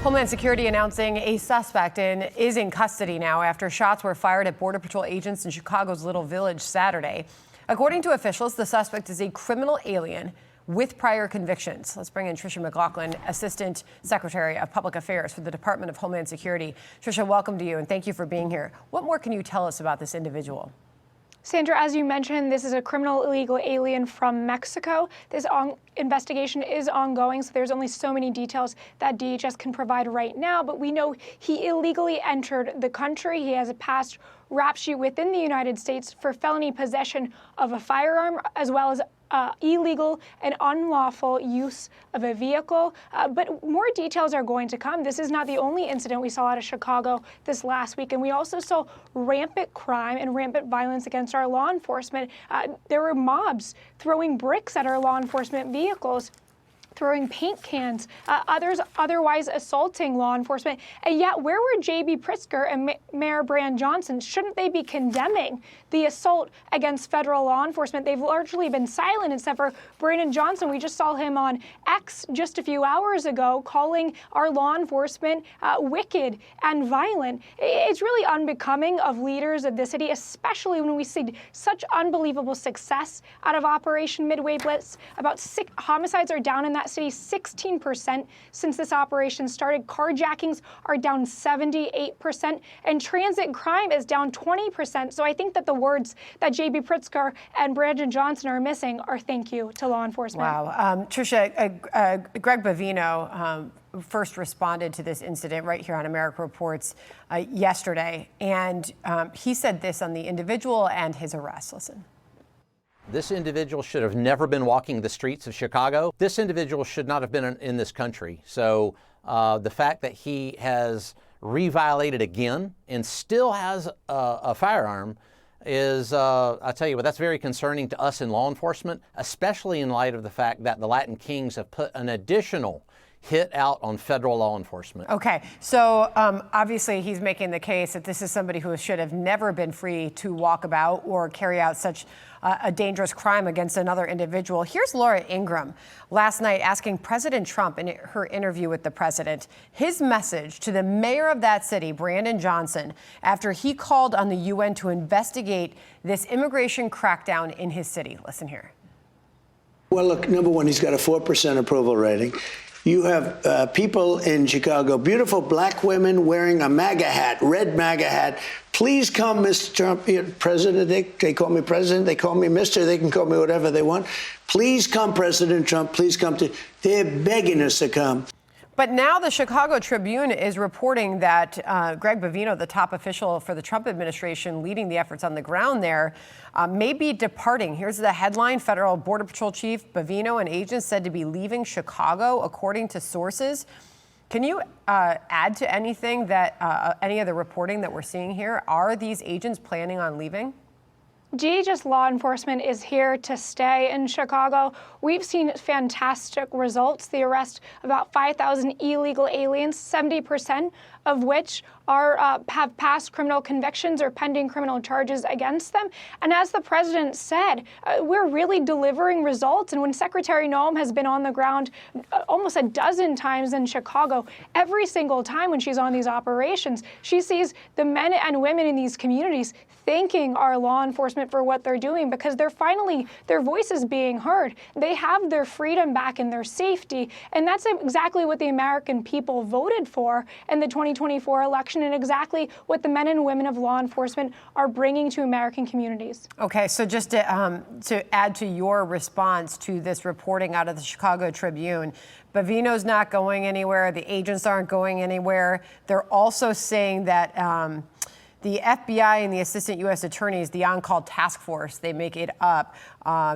Homeland Security announcing a suspect is in custody now after shots were fired at Border Patrol agents in Chicago's Little Village Saturday. According to officials, the suspect is a criminal alien with prior convictions. Let's bring in Tricia McLaughlin, Assistant Secretary of Public Affairs for the Department of Homeland Security. Tricia, welcome to you, and thank you for being here. What more can you tell us about this individual? Sandra, as you mentioned, this is a criminal illegal alien from Mexico. This investigation is ongoing, so there's only so many details that DHS can provide right now. But we know he illegally entered the country. He has a past rap sheet within the United States for felony possession of a firearm, as well as illegal and unlawful use of a vehicle. But more details are going to come. This is not the only incident we saw out of Chicago this last week. And we also saw rampant crime and rampant violence against our law enforcement. There were mobs throwing bricks at our law enforcement vehicles, throwing paint cans, others otherwise assaulting law enforcement. And yet, where were J.B. Pritzker and Mayor Brandon Johnson? Shouldn't they be condemning the assault against federal law enforcement? They've largely been silent, except for Brandon Johnson. We just saw him on X just a few hours ago calling our law enforcement wicked and violent. It's really unbecoming of leaders of the city, especially when we see such unbelievable success out of Operation Midway Blitz. About 6 homicides are down in that city 16% since this operation started. Carjackings are down 78%, and transit crime is down 20%. So I think that the words that J.B. Pritzker and Brandon Johnson are missing are thank you to law enforcement. Wow. Tricia, Greg Bavino first responded to this incident right here on America Reports yesterday, and he said this on the individual and his arrest. Listen. This individual should have never been walking the streets of Chicago. This individual should not have been in this country. So the fact that he has reviolated again and still has a firearm is, I'll tell you what, that's very concerning to us in law enforcement, especially in light of the fact that the Latin Kings have put an additional hit out on federal law enforcement. Okay, so obviously he's making the case that this is somebody who should have never been free to walk about or carry out such a dangerous crime against another individual. Here's Laura Ingraham last night asking President Trump in her interview with the president his message to the mayor of that city, Brandon Johnson, after he called on the UN to investigate this immigration crackdown in his city. Listen here. Well, look, number one, he's got a 4% approval rating. You have people in Chicago, beautiful black women wearing a MAGA hat, red MAGA hat. Please come, Mr. Trump, President. They call me President. They call me Mr. They can call me whatever they want. Please come, President Trump. Please come. They're begging us to come. But now the Chicago Tribune is reporting that Greg Bavino, the top official for the Trump administration leading the efforts on the ground there, may be departing. Here's the headline. Federal Border Patrol Chief Bavino and agents said to be leaving Chicago, according to sources. Can you add to anything that any of the reporting that we're seeing here? Are these agents planning on leaving? DHS law enforcement is here to stay in Chicago. We've seen fantastic results. The arrest of about 5,000 illegal aliens, 70% of which have past criminal convictions or pending criminal charges against them. And as the president said, we're really delivering results. And when Secretary Noem has been on the ground almost a dozen times in Chicago, every single time when she's on these operations, she sees the men and women in these communities thanking our law enforcement for what they're doing, because they're finally, their voices being heard. They have their freedom back and their safety. And that's exactly what the American people voted for in the 2024 election, and exactly what the men and women of law enforcement are bringing to American communities. Okay, so just to add to your response to this reporting out of the Chicago Tribune, Bavino's not going anywhere. The agents aren't going anywhere. They're also saying that the FBI and the assistant U.S. attorneys, the on-call task force, they make it up.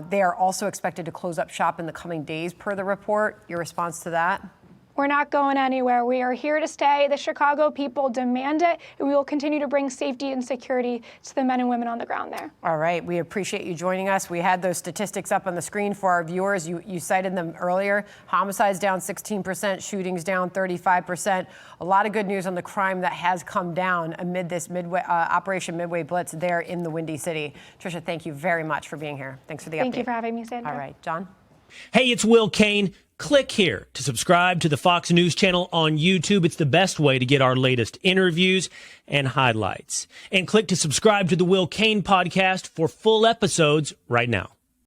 They are also expected to close up shop in the coming days, per the report. Your response to that? We're not going anywhere. We are here to stay. The Chicago people demand it, and we will continue to bring safety and security to the men and women on the ground there. All right. We appreciate you joining us. We had those statistics up on the screen for our viewers. You cited them earlier. Homicides down 16%, shootings down 35%. A lot of good news on the crime that has come down amid this Operation Midway Blitz there in the Windy City. Tricia, thank you very much for being here. Thanks for the update. Thank you for having me, Sandra. All right. John? Hey, it's Will Kane. Click here to subscribe to the Fox News channel on YouTube. It's the best way to get our latest interviews and highlights. And click to subscribe to the Will Cain podcast for full episodes right now.